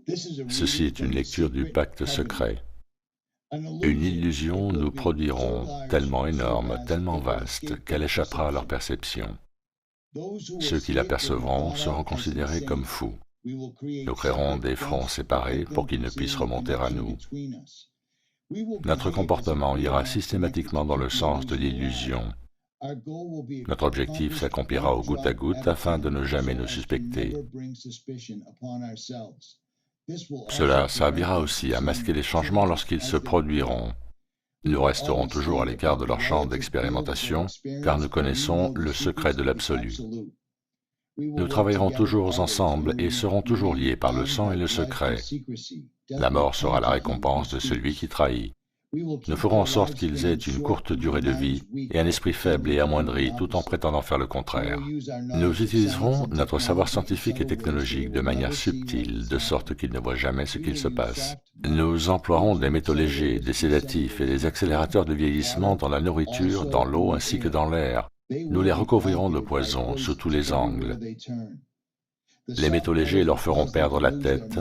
Ceci est une lecture du pacte secret. Une illusion nous produiront tellement énorme, tellement vaste, qu'elle échappera à leur perception. Ceux qui l'apercevront seront considérés comme fous. Nous créerons des fronts séparés pour qu'ils ne puissent remonter à nous. Notre comportement ira systématiquement dans le sens de l'illusion. Notre objectif s'accomplira au goutte à goutte afin de ne jamais nous suspecter. Cela servira aussi à masquer les changements lorsqu'ils se produiront. Nous resterons toujours à l'écart de leur champ d'expérimentation, car nous connaissons le secret de l'absolu. Nous travaillerons toujours ensemble et serons toujours liés par le sang et le secret. La mort sera la récompense de celui qui trahit. Nous ferons en sorte qu'ils aient une courte durée de vie et un esprit faible et amoindri tout en prétendant faire le contraire. Nous utiliserons notre savoir scientifique et technologique de manière subtile, de sorte qu'ils ne voient jamais ce qu'il se passe. Nous emploierons des métaux légers, des sédatifs et des accélérateurs de vieillissement dans la nourriture, dans l'eau ainsi que dans l'air. Nous les recouvrirons de poison sous tous les angles. Les métaux légers leur feront perdre la tête.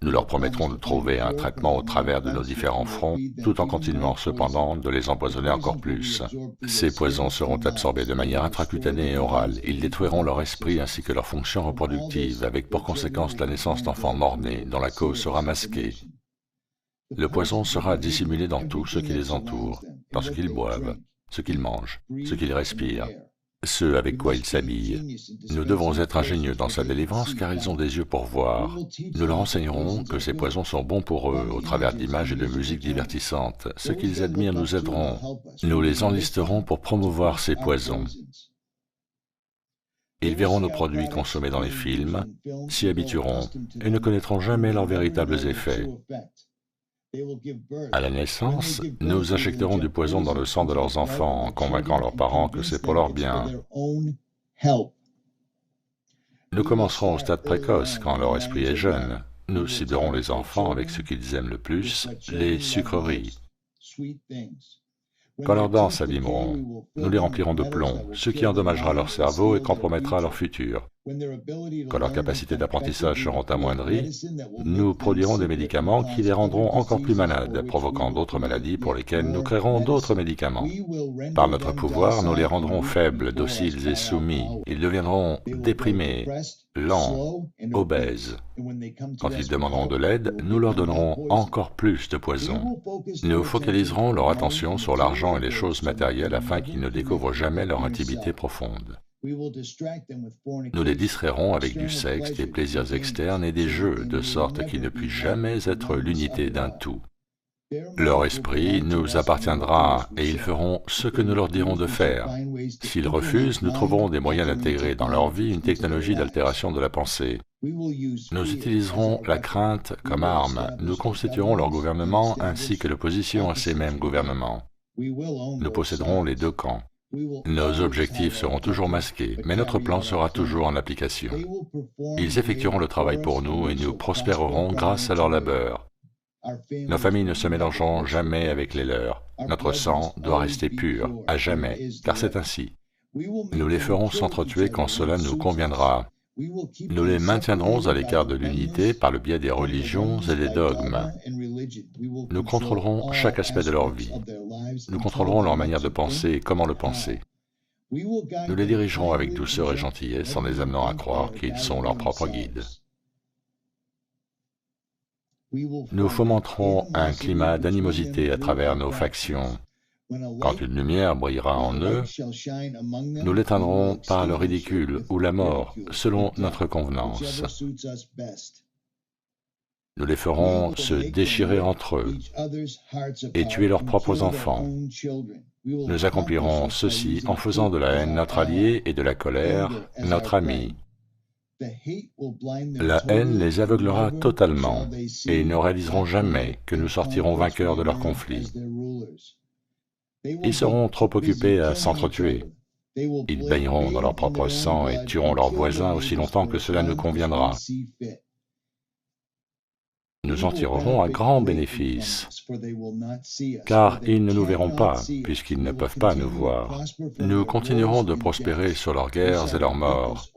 Nous leur promettrons de trouver un traitement au travers de nos différents fronts, tout en continuant cependant de les empoisonner encore plus. Ces poisons seront absorbés de manière intracutanée et orale. Ils détruiront leur esprit ainsi que leurs fonctions reproductives, avec pour conséquence la naissance d'enfants mort-nés, dont la cause sera masquée. Le poison sera dissimulé dans tout ce qui les entoure, dans ce qu'ils boivent, ce qu'ils mangent, ce qu'ils respirent, ce avec quoi ils s'habillent. Nous devons être ingénieux dans sa délivrance car ils ont des yeux pour voir. Nous leur enseignerons que ces poisons sont bons pour eux au travers d'images et de musiques divertissantes. Ceux qu'ils admirent nous aideront. Nous les enlisterons pour promouvoir ces poisons. Ils verront nos produits consommés dans les films, s'y habitueront et ne connaîtront jamais leurs véritables effets. À la naissance, nous injecterons du poison dans le sang de leurs enfants en convainquant leurs parents que c'est pour leur bien. Nous commencerons au stade précoce, quand leur esprit est jeune. Nous ciblerons les enfants avec ce qu'ils aiment le plus, les sucreries. Quand leurs dents s'abîmeront, nous les remplirons de plomb, ce qui endommagera leur cerveau et compromettra leur futur. Quand leurs capacités d'apprentissage seront amoindries, nous produirons des médicaments qui les rendront encore plus malades, provoquant d'autres maladies pour lesquelles nous créerons d'autres médicaments. Par notre pouvoir, nous les rendrons faibles, dociles et soumis. Ils deviendront déprimés, lents, obèses. Quand ils demanderont de l'aide, nous leur donnerons encore plus de poison. Nous focaliserons leur attention sur l'argent et les choses matérielles afin qu'ils ne découvrent jamais leur intimité profonde. Nous les distrairons avec du sexe, des plaisirs externes et des jeux, de sorte qu'ils ne puissent jamais être l'unité d'un tout. Leur esprit nous appartiendra et ils feront ce que nous leur dirons de faire. S'ils refusent, nous trouverons des moyens d'intégrer dans leur vie une technologie d'altération de la pensée. Nous utiliserons la crainte comme arme, nous constituerons leur gouvernement ainsi que l'opposition à ces mêmes gouvernements. Nous posséderons les deux camps. Nos objectifs seront toujours masqués, mais notre plan sera toujours en application. Ils effectueront le travail pour nous et nous prospérerons grâce à leur labeur. Nos familles ne se mélangeront jamais avec les leurs. Notre sang doit rester pur, à jamais, car c'est ainsi. Nous les ferons s'entretuer quand cela nous conviendra. Nous les maintiendrons à l'écart de l'unité par le biais des religions et des dogmes. Nous contrôlerons chaque aspect de leur vie. Nous contrôlerons leur manière de penser et comment le penser. Nous les dirigerons avec douceur et gentillesse en les amenant à croire qu'ils sont leurs propres guides. Nous fomenterons un climat d'animosité à travers nos factions. Quand une lumière brillera en eux, nous l'éteindrons par le ridicule ou la mort, selon notre convenance. Nous les ferons se déchirer entre eux et tuer leurs propres enfants. Nous accomplirons ceci en faisant de la haine notre allié et de la colère notre ami. La haine les aveuglera totalement et ils ne réaliseront jamais que nous sortirons vainqueurs de leur conflit. Ils seront trop occupés à s'entretuer. Ils baigneront dans leur propre sang et tueront leurs voisins aussi longtemps que cela nous conviendra. Nous en tirerons un grand bénéfice, car ils ne nous verront pas, puisqu'ils ne peuvent pas nous voir. Nous continuerons de prospérer sur leurs guerres et leurs morts.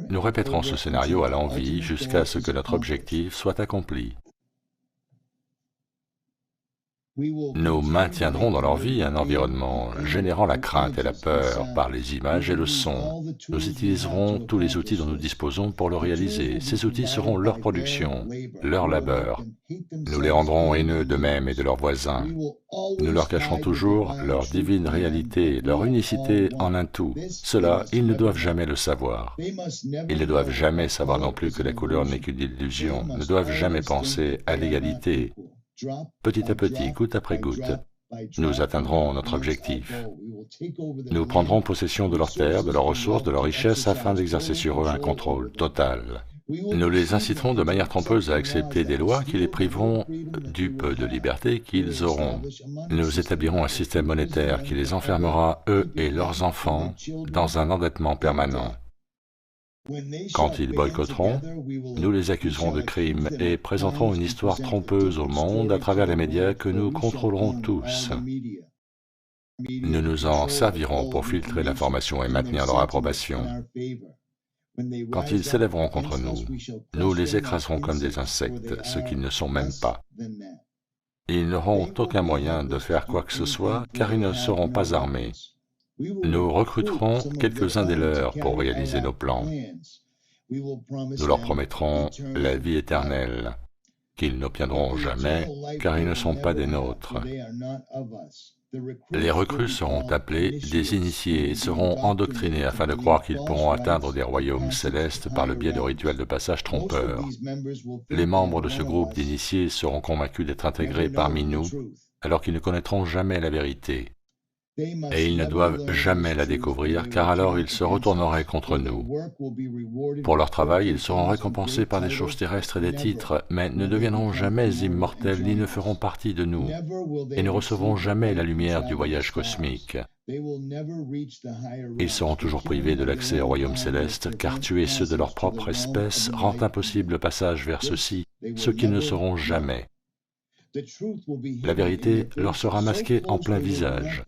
Nous répéterons ce scénario à l'envi jusqu'à ce que notre objectif soit accompli. Nous maintiendrons dans leur vie un environnement générant la crainte et la peur par les images et le son. Nous utiliserons tous les outils dont nous disposons pour le réaliser. Ces outils seront leur production, leur labeur. Nous les rendrons haineux d'eux-mêmes et de leurs voisins. Nous leur cacherons toujours leur divine réalité, leur unicité en un tout. Cela, ils ne doivent jamais le savoir. Ils ne doivent jamais savoir non plus que la couleur n'est qu'une illusion, ne doivent jamais penser à l'égalité. Petit à petit, goutte après goutte, nous atteindrons notre objectif. Nous prendrons possession de leurs terres, de leurs ressources, de leurs richesses, afin d'exercer sur eux un contrôle total. Nous les inciterons de manière trompeuse à accepter des lois qui les priveront du peu de liberté qu'ils auront. Nous établirons un système monétaire qui les enfermera, eux et leurs enfants, dans un endettement permanent. Quand ils boycotteront, nous les accuserons de crimes et présenterons une histoire trompeuse au monde à travers les médias que nous contrôlerons tous. Nous nous en servirons pour filtrer l'information et maintenir leur approbation. Quand ils s'élèveront contre nous, nous les écraserons comme des insectes, ce qu'ils ne sont même pas. Ils n'auront aucun moyen de faire quoi que ce soit, car ils ne seront pas armés. Nous recruterons quelques-uns des leurs pour réaliser nos plans. Nous leur promettrons la vie éternelle, qu'ils n'obtiendront jamais, car ils ne sont pas des nôtres. Les recrues seront appelés des initiés et seront endoctrinés afin de croire qu'ils pourront atteindre des royaumes célestes par le biais de rituels de passage trompeurs. Les membres de ce groupe d'initiés seront convaincus d'être intégrés parmi nous, alors qu'ils ne connaîtront jamais la vérité. Et ils ne doivent jamais la découvrir, car alors ils se retourneraient contre nous. Pour leur travail, ils seront récompensés par des choses terrestres et des titres, mais ne deviendront jamais immortels ni ne feront partie de nous, et ne recevront jamais la lumière du voyage cosmique. Ils seront toujours privés de l'accès au royaume céleste, car tuer ceux de leur propre espèce rend impossible le passage vers ceux-ci, ce qu'ils ne seront jamais. La vérité leur sera masquée en plein visage,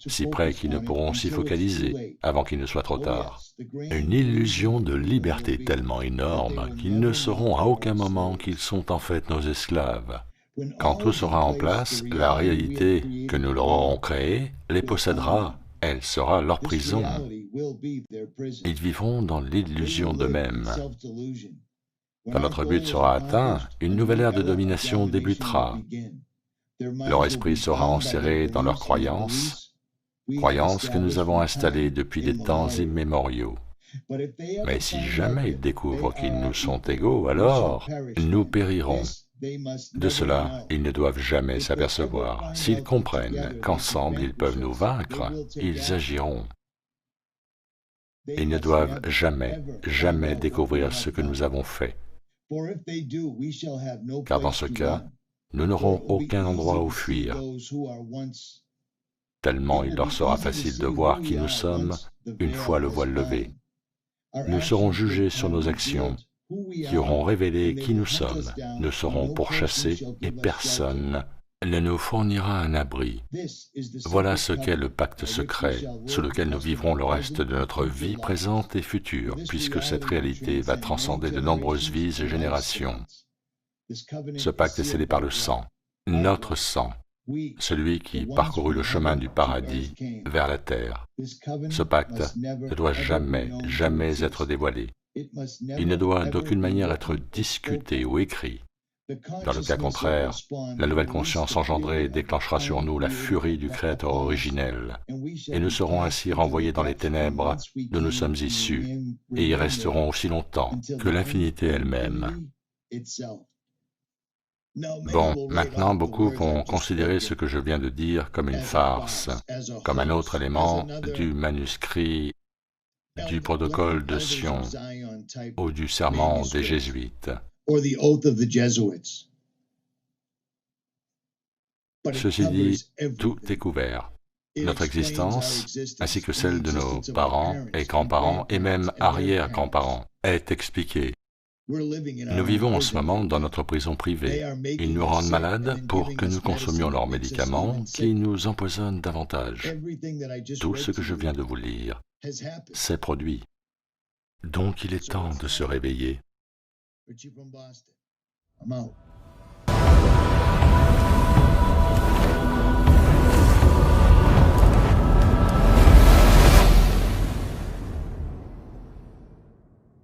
si près qu'ils ne pourront s'y focaliser avant qu'il ne soit trop tard. Une illusion de liberté tellement énorme qu'ils ne sauront à aucun moment qu'ils sont en fait nos esclaves. Quand tout sera en place, la réalité que nous leur aurons créée les possédera, elle sera leur prison. Ils vivront dans l'illusion d'eux-mêmes. Quand notre but sera atteint, une nouvelle ère de domination débutera. Leur esprit sera enserré dans leurs croyances que nous avons installées depuis des temps immémoriaux. Mais si jamais ils découvrent qu'ils nous sont égaux, alors nous périrons. De cela, ils ne doivent jamais s'apercevoir. S'ils comprennent qu'ensemble ils peuvent nous vaincre, ils agiront. Ils ne doivent jamais, jamais découvrir ce que nous avons fait. Car dans ce cas, nous n'aurons aucun endroit où fuir, tellement il leur sera facile de voir qui nous sommes une fois le voile levé. Nous serons jugés sur nos actions, qui auront révélé qui nous sommes. Nous serons pourchassés et personne ne nous fournira un abri. Voilà ce qu'est le pacte secret, sous lequel nous vivrons le reste de notre vie présente et future, puisque cette réalité va transcender de nombreuses vies et générations. Ce pacte est scellé par le sang, notre sang, celui qui parcourut le chemin du paradis vers la terre. Ce pacte ne doit jamais, jamais être dévoilé. Il ne doit d'aucune manière être discuté ou écrit. Dans le cas contraire, la nouvelle conscience engendrée déclenchera sur nous la furie du Créateur originel, et nous serons ainsi renvoyés dans les ténèbres d'où nous sommes issus, et y resterons aussi longtemps que l'infinité elle-même. Bon, maintenant beaucoup vont considérer ce que je viens de dire comme une farce, comme un autre élément du manuscrit du protocole de Sion ou du serment des Jésuites. Ceci dit, tout est couvert. Notre existence, ainsi que celle de nos parents et grands-parents et même arrière-grands-parents, est expliquée. Nous vivons en ce moment dans notre prison privée. Ils nous rendent malades pour que nous consommions leurs médicaments qui nous empoisonnent davantage. Tout ce que je viens de vous lire s'est produit. Donc il est temps de se réveiller.